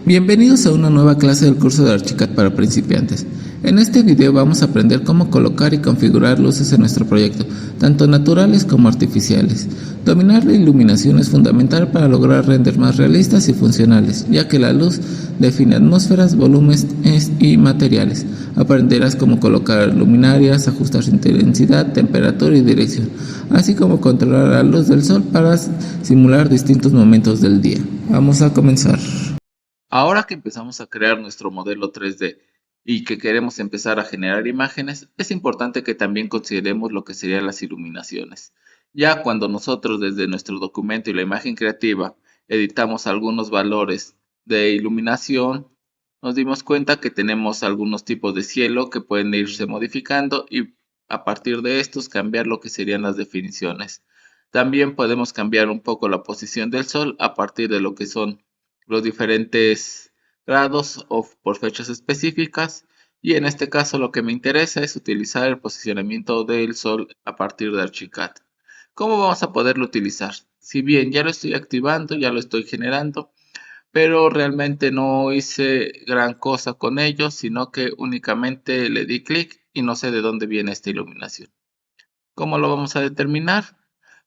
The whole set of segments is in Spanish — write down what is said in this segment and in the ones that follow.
Bienvenidos a una nueva clase del curso de Archicad para principiantes. En este video vamos a aprender cómo colocar y configurar luces en nuestro proyecto, tanto naturales como artificiales. Dominar la iluminación es fundamental para lograr renders más realistas y funcionales, ya que la luz define atmósferas, volúmenes y materiales. Aprenderás cómo colocar luminarias, ajustar su intensidad, temperatura y dirección, así como controlar la luz del sol para simular distintos momentos del día. Vamos a comenzar. Ahora que empezamos a crear nuestro modelo 3D y que queremos empezar a generar imágenes, es importante que también consideremos lo que serían las iluminaciones. Ya cuando nosotros desde nuestro documento y la imagen creativa editamos algunos valores de iluminación, nos dimos cuenta que tenemos algunos tipos de cielo que pueden irse modificando y a partir de estos cambiar lo que serían las definiciones. También podemos cambiar un poco la posición del sol a partir de lo que son los diferentes grados o por fechas específicas, y en este caso lo que me interesa es utilizar el posicionamiento del sol a partir de Archicad. ¿Cómo vamos a poderlo utilizar? Si bien ya lo estoy activando, ya lo estoy generando, pero realmente no hice gran cosa con ello, sino que únicamente le di clic y no sé de dónde viene esta iluminación. ¿Cómo lo vamos a determinar?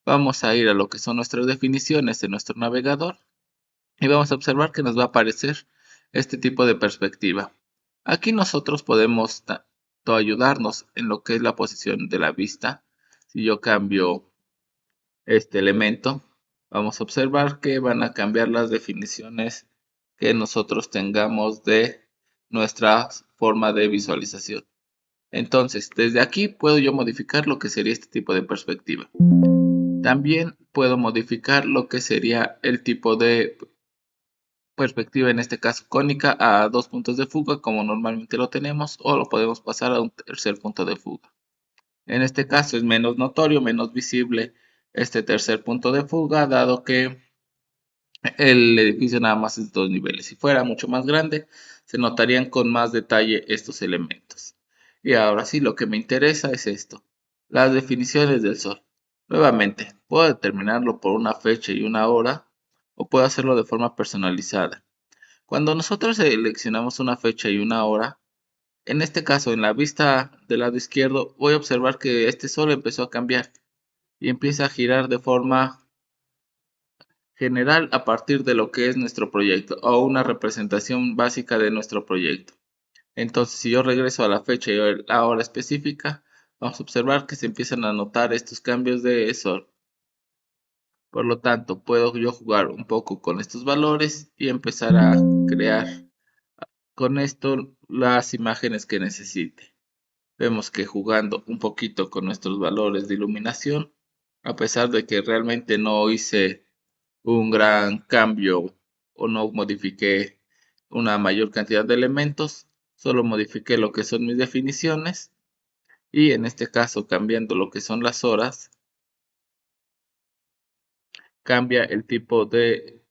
Vamos a ir a lo que son nuestras definiciones en nuestro navegador y vamos a observar que nos va a aparecer este tipo de perspectiva. Aquí nosotros podemos tanto ayudarnos en lo que es la posición de la vista. Si yo cambio este elemento, vamos a observar que van a cambiar las definiciones que nosotros tengamos de nuestra forma de visualización. Entonces, desde aquí puedo yo modificar lo que sería este tipo de perspectiva. También puedo modificar lo que sería el tipo de perspectiva, en este caso cónica, a dos puntos de fuga como normalmente lo tenemos, o lo podemos pasar a un tercer punto de fuga. En este caso es menos notorio, menos visible este tercer punto de fuga, dado que el edificio nada más es dos niveles. Si fuera mucho más grande, se notarían con más detalle estos elementos. Y ahora sí, lo que me interesa es esto, las definiciones del sol. Nuevamente, puedo determinarlo por una fecha y una hora, o puedo hacerlo de forma personalizada. Cuando nosotros seleccionamos una fecha y una hora, en este caso en la vista del lado izquierdo, voy a observar que este sol empezó a cambiar y empieza a girar de forma general a partir de lo que es nuestro proyecto o una representación básica de nuestro proyecto. Entonces, si yo regreso a la fecha y la hora específica, vamos a observar que se empiezan a notar estos cambios de sol. Por lo tanto, puedo yo jugar un poco con estos valores y empezar a crear con esto las imágenes que necesite. Vemos que jugando un poquito con nuestros valores de iluminación, a pesar de que realmente no hice un gran cambio o no modifiqué una mayor cantidad de elementos, solo modifiqué lo que son mis definiciones y en este caso cambiando lo que son las horas, cambia el tipo de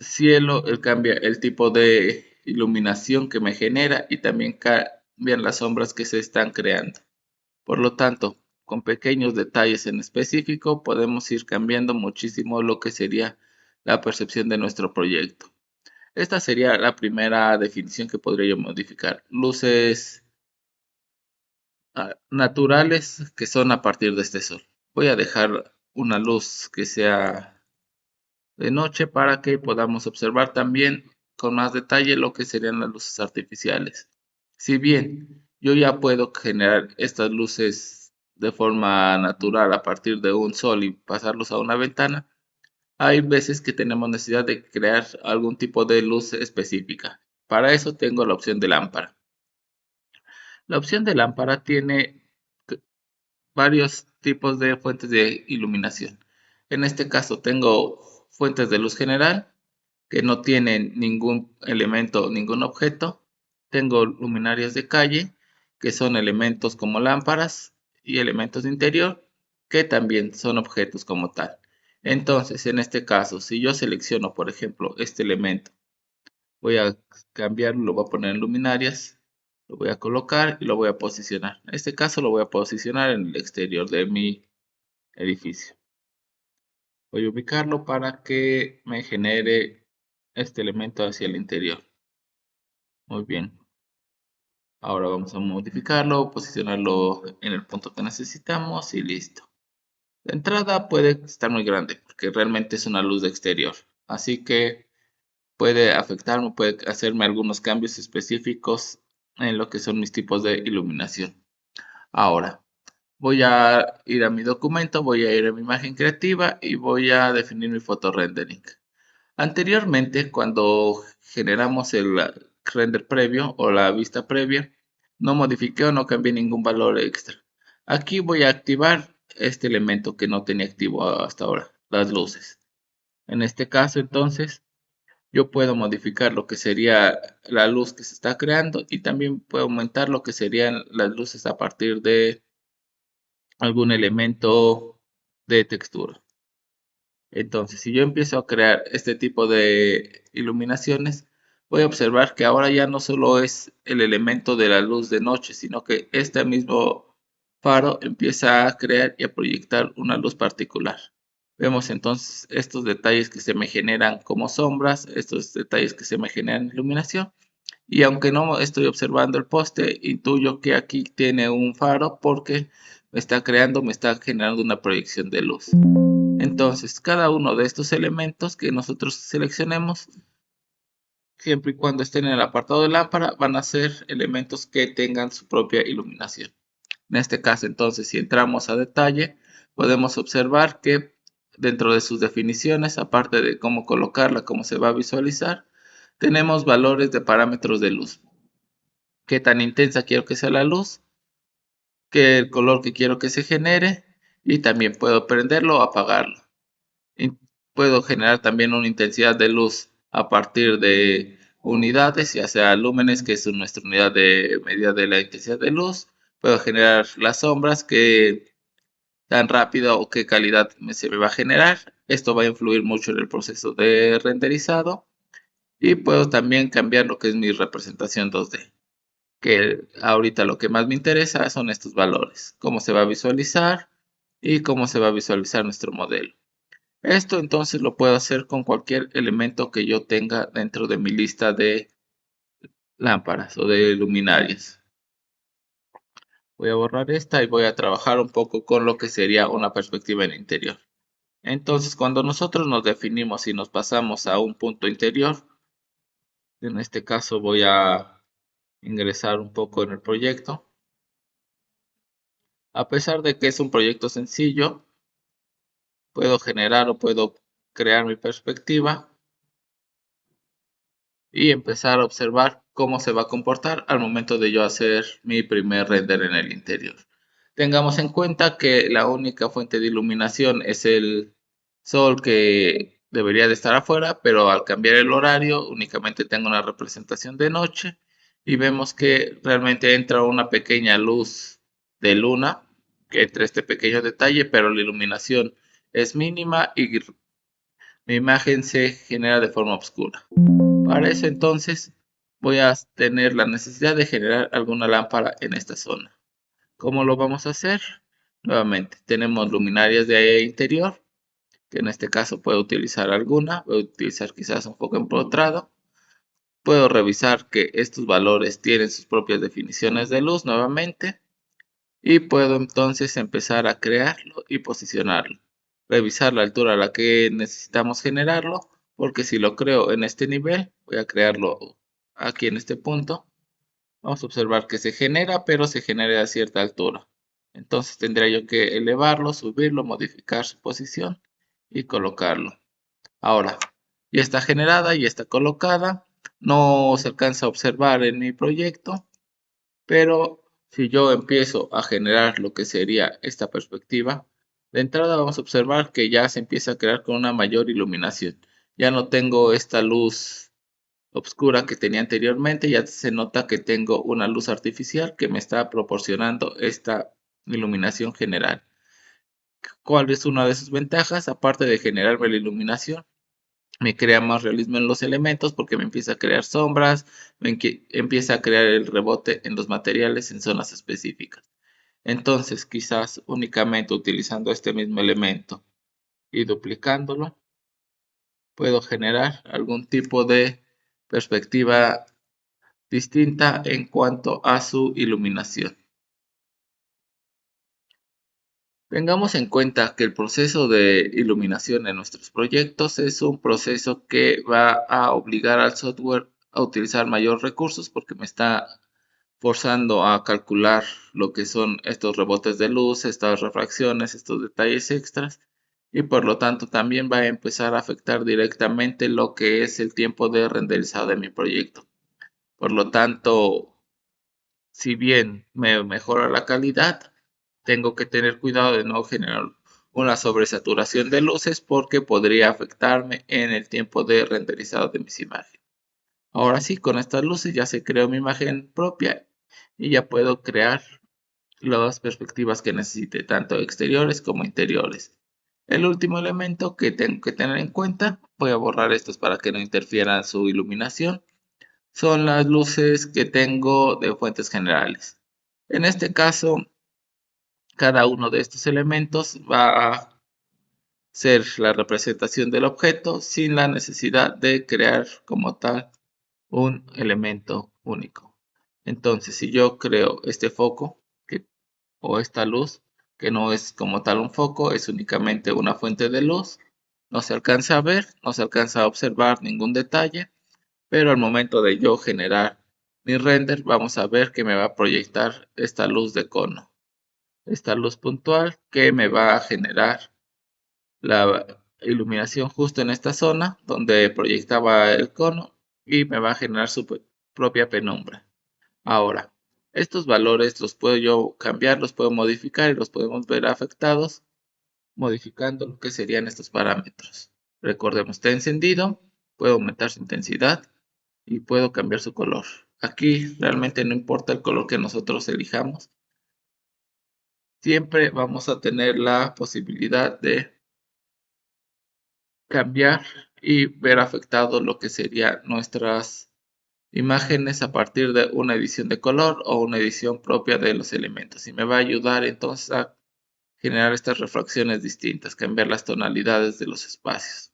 cielo, cambia el tipo de iluminación que me genera y también cambian las sombras que se están creando. Por lo tanto, con pequeños detalles en específico podemos ir cambiando muchísimo lo que sería la percepción de nuestro proyecto. Esta sería la primera definición que podría yo modificar. Luces naturales que son a partir de este sol. Voy a dejar una luz que sea de noche para que podamos observar también con más detalle lo que serían las luces artificiales. Si bien yo ya puedo generar estas luces de forma natural a partir de un sol y pasarlos a una ventana, hay veces que tenemos necesidad de crear algún tipo de luz específica. Para eso tengo la opción de lámpara. La opción de lámpara tiene varios tipos de fuentes de iluminación. En este caso tengo fuentes de luz general que no tienen ningún elemento, ningún objeto. Tengo luminarias de calle que son elementos como lámparas y elementos de interior que también son objetos como tal. Entonces, en este caso, si yo selecciono, por ejemplo, este elemento, voy a cambiarlo, lo voy a poner en luminarias, lo voy a colocar y lo voy a posicionar. En este caso lo voy a posicionar en el exterior de mi edificio. Voy a ubicarlo para que me genere este elemento hacia el interior. Muy bien. Ahora vamos a modificarlo, posicionarlo en el punto que necesitamos y listo. La entrada puede estar muy grande porque realmente es una luz de exterior. Así que puede afectarme, puede hacerme algunos cambios específicos en lo que son mis tipos de iluminación. Ahora, voy a ir a mi documento, voy a ir a mi imagen creativa y voy a definir mi rendering. Anteriormente, cuando generamos el render previo o la vista previa, no modifiqué o no cambié ningún valor extra. Aquí voy a activar este elemento que no tenía activo hasta ahora, las luces. En este caso, entonces, yo puedo modificar lo que sería la luz que se está creando y también puedo aumentar lo que serían las luces a partir de algún elemento de textura. Entonces, si yo empiezo a crear este tipo de iluminaciones, voy a observar que ahora ya no solo es el elemento de la luz de noche, sino que este mismo faro empieza a crear y a proyectar una luz particular. Vemos entonces estos detalles que se me generan como sombras, estos detalles que se me generan iluminación. Y aunque no estoy observando el poste, intuyo que aquí tiene un faro porque me está generando una proyección de luz. Entonces, cada uno de estos elementos que nosotros seleccionemos, siempre y cuando estén en el apartado de lámpara, van a ser elementos que tengan su propia iluminación. En este caso, entonces, si entramos a detalle, podemos observar que dentro de sus definiciones, aparte de cómo colocarla, cómo se va a visualizar, tenemos valores de parámetros de luz. Qué tan intensa quiero que sea la luz, qué el color que quiero que se genere y también puedo prenderlo o apagarlo. Puedo generar también una intensidad de luz a partir de unidades, ya sea lúmenes, que es nuestra unidad de medida de la intensidad de luz. Puedo generar las sombras, que tan rápido o qué calidad se me va a generar. Esto va a influir mucho en el proceso de renderizado. Y puedo también cambiar lo que es mi representación 2D, que ahorita lo que más me interesa son estos valores, cómo se va a visualizar y cómo se va a visualizar nuestro modelo. Esto entonces lo puedo hacer con cualquier elemento que yo tenga dentro de mi lista de lámparas o de luminarias. Voy a borrar esta y voy a trabajar un poco con lo que sería una perspectiva en interior. Entonces, cuando nosotros nos definimos y nos pasamos a un punto interior, en este caso voy a ingresar un poco en el proyecto. A pesar de que es un proyecto sencillo, puedo generar o puedo crear mi perspectiva y empezar a observar cómo se va a comportar al momento de yo hacer mi primer render en el interior. Tengamos en cuenta que la única fuente de iluminación es el sol, que debería de estar afuera, pero al cambiar el horario únicamente tengo una representación de noche y vemos que realmente entra una pequeña luz de luna que entra este pequeño detalle, pero la iluminación es mínima y mi imagen se genera de forma oscura. Para eso entonces voy a tener la necesidad de generar alguna lámpara en esta zona. ¿Cómo lo vamos a hacer? Nuevamente, tenemos luminarias de interior, que en este caso puedo utilizar alguna, voy a utilizar quizás un foco empotrado. Puedo revisar que estos valores tienen sus propias definiciones de luz nuevamente y puedo entonces empezar a crearlo y posicionarlo. Revisar la altura a la que necesitamos generarlo, porque si lo creo en este nivel, voy a crearlo aquí en este punto. Vamos a observar que se genera, pero se genera a cierta altura. Entonces tendría yo que elevarlo, subirlo, modificar su posición y colocarlo. Ahora, ya está generada, ya está colocada. No se alcanza a observar en mi proyecto, pero si yo empiezo a generar lo que sería esta perspectiva, de entrada vamos a observar que ya se empieza a crear con una mayor iluminación. Ya no tengo esta luz oscura que tenía anteriormente, ya se nota que tengo una luz artificial que me está proporcionando esta iluminación general. ¿Cuál es una de sus ventajas? Aparte de generarme la iluminación, me crea más realismo en los elementos porque me empieza a crear sombras, empieza a crear el rebote en los materiales en zonas específicas. Entonces, quizás únicamente utilizando este mismo elemento y duplicándolo, puedo generar algún tipo de perspectiva distinta en cuanto a su iluminación. Tengamos en cuenta que el proceso de iluminación en nuestros proyectos es un proceso que va a obligar al software a utilizar mayor recursos porque me está forzando a calcular lo que son estos rebotes de luz, estas refracciones, estos detalles extras, y por lo tanto también va a empezar a afectar directamente lo que es el tiempo de renderizado de mi proyecto. Por lo tanto, si bien me mejora la calidad, tengo que tener cuidado de no generar una sobresaturación de luces porque podría afectarme en el tiempo de renderizado de mis imágenes. Ahora sí, con estas luces ya se creó mi imagen propia y ya puedo crear las perspectivas que necesite, tanto exteriores como interiores. El último elemento que tengo que tener en cuenta, voy a borrar estos para que no interfieran su iluminación, son las luces que tengo de fuentes generales. En este caso, cada uno de estos elementos va a ser la representación del objeto sin la necesidad de crear como tal un elemento único. Entonces, si yo creo este foco o esta luz, que no es como tal un foco, es únicamente una fuente de luz, no se alcanza a ver, no se alcanza a observar ningún detalle, pero al momento de yo generar mi render, vamos a ver que me va a proyectar esta luz de cono, esta luz puntual que me va a generar la iluminación justo en esta zona donde proyectaba el cono y me va a generar su propia penumbra. Ahora, estos valores los puedo yo cambiar, los puedo modificar y los podemos ver afectados modificando lo que serían estos parámetros. Recordemos, está encendido, puedo aumentar su intensidad y puedo cambiar su color. Aquí realmente no importa el color que nosotros elijamos. Siempre vamos a tener la posibilidad de cambiar y ver afectado lo que serían nuestras imágenes a partir de una edición de color o una edición propia de los elementos. Y me va a ayudar entonces a generar estas refracciones distintas, cambiar las tonalidades de los espacios.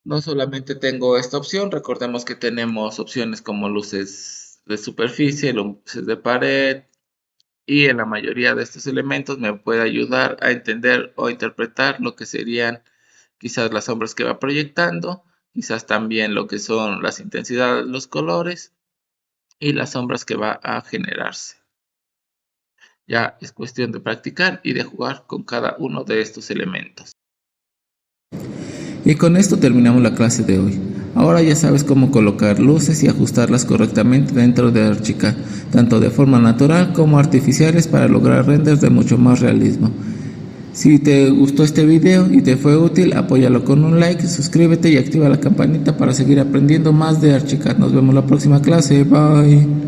No solamente tengo esta opción, recordemos que tenemos opciones como luces de superficie, luces de pared, y en la mayoría de estos elementos me puede ayudar a entender o interpretar lo que serían quizás las sombras que va proyectando, quizás también lo que son las intensidades, los colores y las sombras que va a generarse. Ya es cuestión de practicar y de jugar con cada uno de estos elementos. Y con esto terminamos la clase de hoy. Ahora ya sabes cómo colocar luces y ajustarlas correctamente dentro de Archicad, tanto de forma natural como artificiales para lograr renders de mucho más realismo. Si te gustó este video y te fue útil, apóyalo con un like, suscríbete y activa la campanita para seguir aprendiendo más de Archicad. Nos vemos la próxima clase, bye.